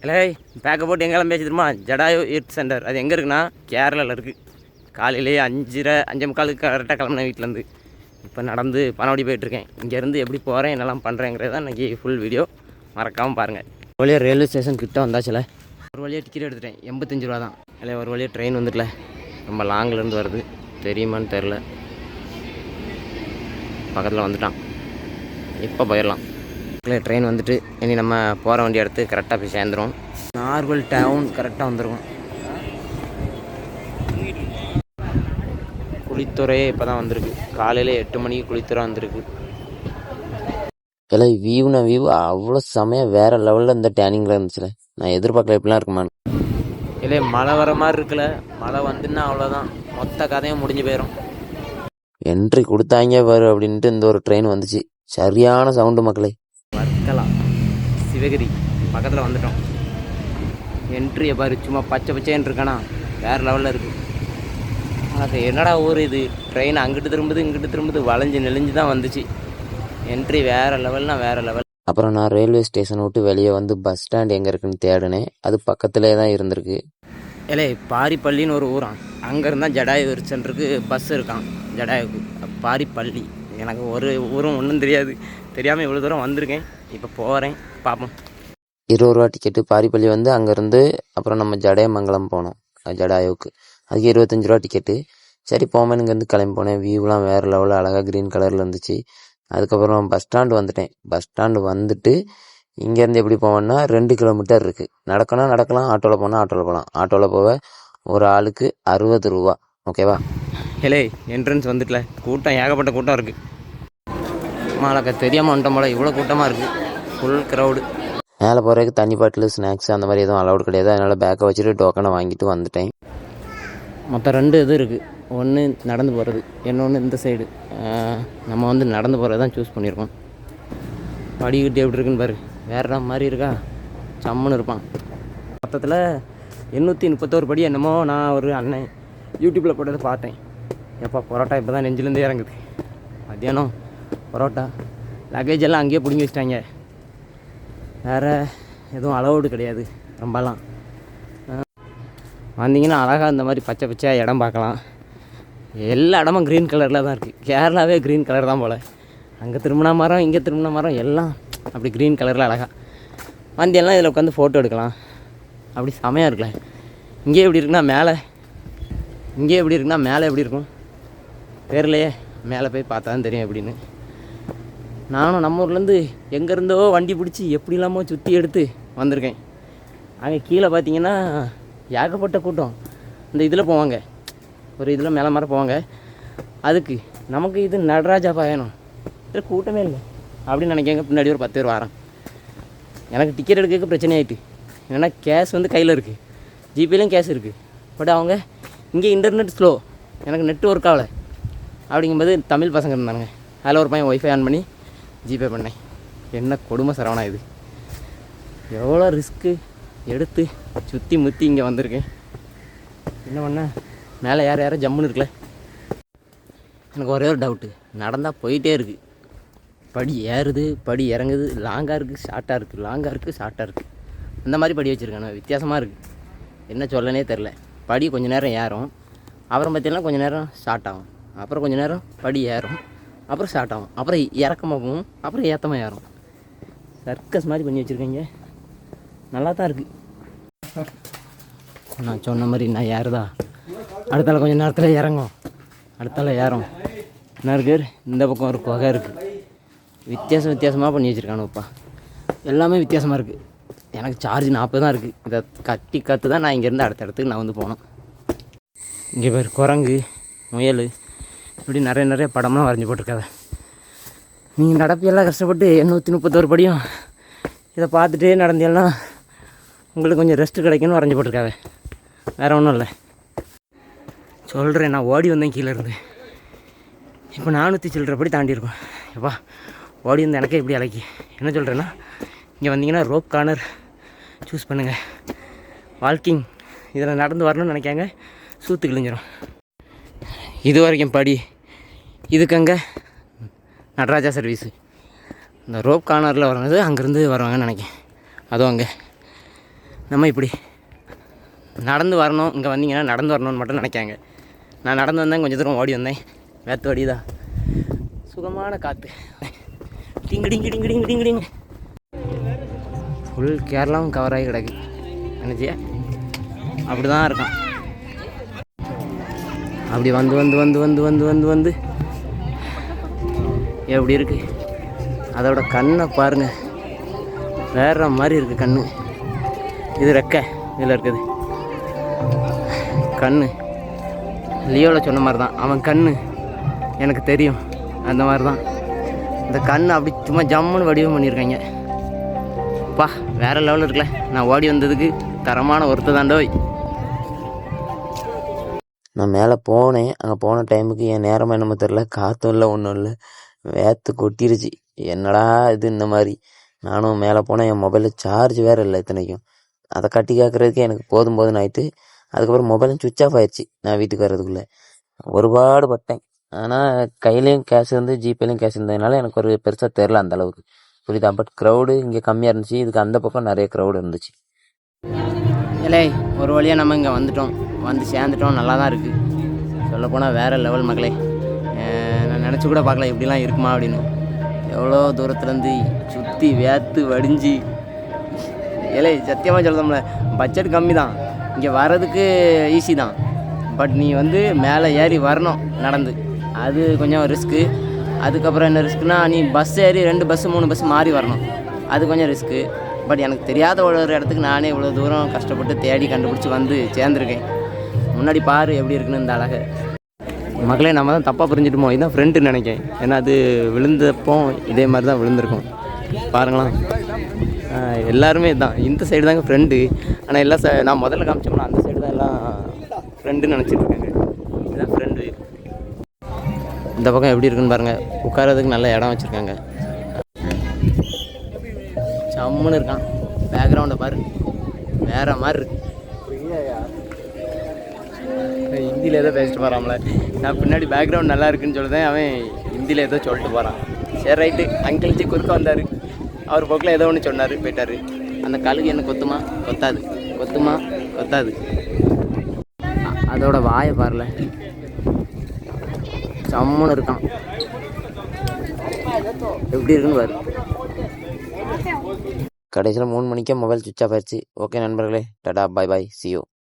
இல்லை பேக்கை போட்டு எங்கெல்லாம் பேசி தெரியுமா? Jatayu youth centre. அது எங்கே இருக்குன்னா கேரளாவில் இருக்குது. காலையிலேயே 5:30 கரெக்டாக கிளம்புனேன் வீட்டிலேருந்து. இப்போ நடந்து பனவடி போயிட்டுருக்கேன். இங்கேருந்து எப்படி போகிறேன் என்னெல்லாம் பண்ணுறேங்கிறது தான் இன்றைக்கி ஃபுல் வீடியோ. மறக்காமல் பாருங்கள். ஒரு வழியாக ரயில்வே ஸ்டேஷன் கிட்டே வந்தாச்சுல. ஒரு வழியாக டிக்கெட் எடுத்துட்டேன். 85 ரூபா தான். இல்லை ஒரு வழியாக ட்ரெயின் வந்துட்டல. ரொம்ப லாங்கிலேருந்து வருது. தெரியுமான்னு தெரில. பக்கத்தில் வந்துட்டான். இப்போ போயிடலாம். இல்லை ட்ரெயின் வந்துட்டு இனி நம்ம போகிற வண்டி எடுத்து கரெக்டாக போய் சேர்ந்துடும். நார்மல் டவுன் கரெக்டாக வந்துருக்கும். குளித்துறையே இப்போ தான் வந்திருக்கு. காலையில் 8 மணிக்கு குளித்துறை வந்திருக்கு. இல்லை வியூனா வியூ அவ்வளோ செமையாக வேறு லெவலில் இந்த டேனிங்கில் இருந்துச்சுல. நான் எதிர்பார்க்கல இப்படிலாம் இருக்குமான்னு. இல்லை மழை வர மாதிரி இருக்குல்ல. மழை வந்துன்னா அவ்வளோதான், மொத்த கதையும் முடிஞ்சு போயிடும். என்ட்ரி கொடுத்தாங்க பாரு அப்படின்ட்டு இந்த ஒரு ட்ரெயின் வந்துச்சு. சரியான சவுண்டு மக்களே. வர்க்கலா சிவகிரி பக்கத்தில் வந்துட்டோம். என்ட்ரியை பாரு, சும்மா பச்சை பச்சைன்னு இருக்கானா, வேறு லெவலில் இருக்குது. அது என்னடா ஊர் இது, ட்ரெயின் அங்கிட்டு திரும்புது இங்கிட்டு திரும்புது, வளைஞ்சு நெளிஞ்சு தான் வந்துச்சு. என்ட்ரி வேறு லெவல்னால் வேறு லெவல். அப்புறம் நான் ரயில்வே ஸ்டேஷனை விட்டு வெளியே வந்து பஸ் ஸ்டாண்ட் எங்கே இருக்குன்னு தேடினேன். அது பக்கத்துலேயே தான் இருந்திருக்கு. இல்லை பாரிப்பள்ளின்னு ஒரு ஊரான். அங்கேருந்தா ஜடாயு யூத் சென்டருக்கு பஸ் இருக்கான். ஜடாயுக்கு பாரிப்பள்ளி. எனக்கு ஒரு ஊரும் ஒன்றும் தெரியாது. தெரியாமல் இவ்வளோ தூரம் வந்திருக்கேன். இப்போ போகிறேன், பார்ப்போம். 20 ரூபா டிக்கெட்டு. பாரிப்பள்ளி வந்து அங்கேருந்து அப்புறம் நம்ம ஜடயமங்கலம் போனோம் ஜடாயுவுக்கு. அதுக்கு 25 ரூபா டிக்கெட்டு. சரி போமேன்னு இங்கேருந்து கிளம்பி போனேன். வியூலாம் வேறு லெவலில் அழகாக க்ரீன் கலரில் இருந்துச்சு. அதுக்கப்புறம் பஸ் ஸ்டாண்டு வந்துட்டேன். பஸ் ஸ்டாண்டு வந்துட்டு இங்கேருந்து எப்படி போவேன்னா 2 கிலோமீட்டர் இருக்குது. நடக்கலாம், ஆட்டோவில் போகலாம். ஆட்டோவில் போக ஒரு ஆளுக்கு 60 ரூபா. ஓகேவா? ஹலே என்ட்ரன்ஸ் வந்துட்டல. கூட்டம் ஏகப்பட்ட கூட்டம் இருக்குது. மாலக்க தெரியாமல் வந்துட்டோம் போல, இவ்வளோ கூட்டமாக இருக்குது. Full crowd. மேலே போகிறதுக்கு தண்ணி பாட்டில் ஸ்நாக்ஸ் அந்த மாதிரி எதுவும் அலௌடு கிடையாது. அதனால் பேக்கை வச்சுட்டு டோக்கனை வாங்கிட்டு வந்துட்டேன். மொத்தம் 2 இது இருக்குது. ஒன்று நடந்து போகிறது, இன்னொன்று இந்த சைடு. நம்ம வந்து நடந்து போகிறது தான் சூஸ் பண்ணியிருக்கோம். படிக்கிட்டு எப்படி இருக்குன்னு பாரு, வேறு மாதிரி இருக்கா, சம்முன்னு இருப்பான். மொத்தத்தில் 831 படி என்னமோ நான் ஒரு அண்ணன் யூடியூப்பில் போட்டதை பார்த்தேன். எப்போ பரோட்டா இப்போ தான் நெஞ்சிலேருந்து இறங்குது. மத்தியானம் பரோட்டா லக்கேஜ் எல்லாம் அங்கேயே பிடிங்கி வச்சிட்டாங்க. வேறு எதுவும் அலௌடு கிடையாது. ரொம்பலாம் வந்தீங்கன்னா அழகாக இந்த மாதிரி பச்சை பச்சையாக இடம் பார்க்கலாம். எல்லா இடமும் க்ரீன் கலரில் தான் இருக்குது. கேரளாவே க்ரீன் கலர் தான் போல். அங்கே திரும்பினா மரம், இங்கே திரும்பினா மரம், எல்லாம் அப்படி க்ரீன் கலரில் அழகாக. வண்டியெல்லாம் இதில் உட்காந்து ஃபோட்டோ எடுக்கலாம். அப்படி செமையாக இருக்குல்ல. இங்கே எப்படி இருக்குன்னா மேலே எப்படி இருக்கும் தெரியலையே. மேலே போய் பார்த்தா தான் தெரியும் எப்படின்னு. நானும் நம்ம ஊர்லேருந்து எங்கேருந்தோ வண்டி பிடிச்சி எப்படி இல்லாமல் சுற்றி எடுத்து வந்திருக்கேன். அங்கே கீழே பார்த்தீங்கன்னா ஏகப்பட்ட கூட்டம். இந்த இதில் போவாங்க, ஒரு இதில் மேலே மாதிரி போவாங்க. அதுக்கு நமக்கு இது நடராஜா பயணம், இதில் கூட்டமே இல்லை அப்படின்னு நினைக்காங்க. பின்னாடி ஒரு 10 பேர் வரான். எனக்கு டிக்கெட் எடுக்க பிரச்சனை ஆகிட்டு. ஏன்னா கேஷ் வந்து கையில் இருக்குது, ஜிபேலையும் கேஷ் இருக்குது. பட் அவங்க இங்கே இன்டர்நெட் ஸ்லோ, எனக்கு நெட் ஒர்க் ஆகலை. அப்படிங்கும்போது தமிழ் பசங்க இருந்தானுங்க. அதில் ஒரு பையன் ஒய்ஃபை ஆன் பண்ணி ஜிபே பண்ணேன். என்ன கொடுமை சரவணா இது. எவ்வளோ ரிஸ்க்கு எடுத்து சுற்றி முற்றி இங்கே வந்திருக்கேன். என்ன பண்ண, மேலே யாரும் ஜம்முன்னு இருக்குல்ல. எனக்கு ஒரே ஒரு டவுட்டு, நடந்தால் போயிட்டே இருக்குது. படி ஏறுது, படி இறங்குது. லாங்காக இருக்குது, ஷார்ட்டாக இருக்குது. அந்த மாதிரி படி வச்சுருக்கானு, வித்தியாசமாக இருக்குது. என்ன சொல்லனே தெரில. படி கொஞ்சம் நேரம் ஏறும், அப்புறம் பார்த்தீங்கன்னா கொஞ்சம் நேரம் ஷார்ட் ஆகும், அப்புறம் கொஞ்சம் நேரம் படி ஏறும், அப்புறம் ஷார்ட் ஆகும், அப்புறம் இறக்கமாக போகும், அப்புறம் ஏற்றமாக ஏறும். சர்க்கஸ் மாதிரி பண்ணி வச்சுருக்கீங்க. நல்லா தான் இருக்குது. நான் சொன்ன மாதிரி நான் ஏறுதா, அடுத்தால கொஞ்சம் நேரத்தில் இறங்கும், அடுத்தால ஏறும். என்ன இருக்குது, இந்த பக்கம் ஒரு குகை இருக்குது. வித்தியாசமாக பண்ணி வச்சுருக்கானுப்பா. எல்லாமே வித்தியாசமாக இருக்குது. எனக்கு சார்ஜ் 40 தான் இருக்குது. இதை கற்று தான் நான் இங்கேருந்து அடுத்த இடத்துக்கு நான் வந்து போனோம். இங்கே பேர் குரங்கு, முயல், இப்படி நிறைய படம்லாம் வரைஞ்சி போட்டிருக்காத. நீங்கள் நடப்பியெல்லாம் கஷ்டப்பட்டு 831 படியும் இதை பார்த்துட்டே நடந்தீங்கன்னா உங்களுக்கு கொஞ்சம் ரெஸ்ட்டு கிடைக்குன்னு வரைஞ்சி போட்டிருக்காத. வேறு ஒன்றும் இல்லை. சொல்கிறேன், நான் ஓடி வந்தேன் கீழே இருந்து. இப்போ 400 சில்லரை படி தாண்டியிருக்கோம். எப்பா ஓடி வந்து எனக்கே இப்படி அழைக்கி. என்ன சொல்கிறேன்னா, இங்கே வந்தீங்கன்னா ரோப் கார்னர் சூஸ் பண்ணுங்கள். வால்கிங் இதில் நடந்து வரணும்னு நினைக்காங்க, சூத்து கிழிஞ்சிடும். இது வரைக்கும் படி, இதுக்கு அங்கே நடராஜா சர்வீஸு. இந்த ரோப் கார்னரில் வரது அங்கேருந்து வருவாங்கன்னு நினைக்கிறேன். அதுவும் அங்கே நம்ம இப்படி நடந்து வரணும், இங்கே வந்தீங்கன்னா நடந்து வரணும்னு மட்டும் நினைக்காங்க. நான் நடந்து வந்தேன், கொஞ்சம் தூரம் ஓடி வந்தேன், வேத்து வடிதான், சுகமான காற்று, டிங்கு டிங்கு டிங்கு டிங்கு டிங்கு டிங்கு. ஃபுல் கேரளாவும் கவர் ஆகி கிடக்கு நினச்சியா, அப்படி தான் இருக்கான். அப்படி வந்து வந்து வந்து வந்து வந்து வந்து வந்து எப்படி இருக்கு, அதோட கண்ணை பாருங்க, வேற மாதிரி இருக்குது கண். இது ரெக்க, இதில் இருக்குது கண். லியோவில் சொன்ன மாதிரி தான், அவன் கண் எனக்கு தெரியும், அந்த மாதிரி தான் இந்த கண். அப்படி சும்மா ஜம்முன்னு வடிவம் பண்ணியிருக்காங்க. பா வேறு லெவலில் இருக்குல்ல. நான் ஓடி வந்ததுக்கு தரமான ஒருத்த தாண்டோய். நான் மேலே போனேன். அங்கே போன டைமுக்கு என் நேரமாக என்னமோ தெரில, காற்றும் இல்லை ஒன்றும் இல்லை, வேத்து கொட்டிருச்சு. என்னடா இது இந்த மாதிரி. நானும் மேலே போனேன், என் மொபைலில் சார்ஜ் வேறு இல்லை இத்தனைக்கும். அதை கட்டி கேட்குறதுக்கு எனக்கு போதும் போதுன்னு ஆயிட்டு, அதுக்கப்புறம் மொபைலும் சுவிட்ச் ஆஃப் ஆயிடுச்சு நான் வீட்டுக்கு வர்றதுக்குள்ளே. ஒருபாடு பட்டேன். ஆனால் கையிலையும் கேஷ் இருந்து ஜிபேலையும் கேஷ் இருந்ததுனால எனக்கு ஒரு பெருசாக தெரில அந்தளவுக்கு, புரியுதா. பட் க்ரௌடு இங்கே கம்மியாக இருந்துச்சு, இதுக்கு அந்த பக்கம் நிறைய க்ரௌடு இருந்துச்சு. இல்லை ஒரு வழியாக நம்ம இங்கே வந்துட்டோம், வந்து சேர்ந்துட்டோம், நல்லா தான் இருக்குது. சொல்லப்போனால் வேறு லெவல் மக்களே. நான் நினச்சி கூட பார்க்கல இப்படிலாம் இருக்குமா அப்படின்னு. எவ்வளோ தூரத்துலேருந்து சுற்றி வேத்து வடிஞ்சு, ஏலே சத்தியமாக சொல்கிறோம்ல, பட்ஜெட் கம்மி தான், இங்கே வர்றதுக்கு ஈஸி தான். பட் நீ வந்து மேலே ஏறி வரணும் நடந்து, அது கொஞ்சம் ரிஸ்க்கு. அதுக்கப்புறம் என்ன ரிஸ்க்குனா, நீ பஸ் ஏறி 2 பஸ்ஸு 3 பஸ் மாறி வரணும், அது கொஞ்சம் ரிஸ்க்கு. பட் எனக்கு தெரியாத ஒரு இடத்துக்கு நானே இவ்வளோ தூரம் கஷ்டப்பட்டு தேடி கண்டுபிடிச்சி வந்து சேர்ந்துருக்கேன். முன்னாடி பாரு எப்படி இருக்குன்னு இந்த அழகை. மக்களே நம்ம தான் தப்பாக புரிஞ்சுட்டுமோ, இதுதான் ஃப்ரெண்டுன்னு நினைக்கேன். ஏன்னா அது விழுந்தப்போ இதே மாதிரி தான் விழுந்திருக்கும் பாருங்களா. எல்லாருமே தான் இந்த சைடு தாங்க ஃப்ரெண்டு. ஆனால் எல்லாம் நான் முதல்ல காமிச்சோம்னா அந்த சைடு தான் எல்லாம் ஃப்ரெண்டுன்னு நினச்சிட்டு இருக்காங்க. இதுதான் ஃப்ரெண்டு. இந்த பக்கம் எப்படி இருக்குன்னு பாருங்கள், உட்காரதுக்கு நல்ல இடம் வச்சுருக்காங்க. சம்முன்னு இருக்கான். பேக்ரவுண்டை பாரு, வேற மாதிரி இருக்கு. ஹிந்தியில் ஏதோ பேசிட்டு போகிறான்ல, நான் பின்னாடி பேக்ரவுண்ட் நல்லா இருக்குன்னு சொல்லுதேன், அவன் ஹிந்தியில் ஏதோ சொல்லிட்டு போகிறான். சரி ரைட்டு, அங்கிள்ச்சி குறுக்க வந்தார், அவர் போக்கில் ஏதோ ஒன்று சொன்னார், போயிட்டார். அந்த கழுகு என்ன கொத்துமா கொத்தாது, கொத்துமா கொத்தாது. அதோட வாயை பாருல, சம்முன்னு இருக்கான். எப்படி இருக்குன்னு பாரு. கடைசியில் 3 மணிக்கே மொபைல் சுவிட்ச் ஆஃப் ஆயிடுச்சு. ஓகே நண்பர்களே, டாடா பாய் பாய், see you.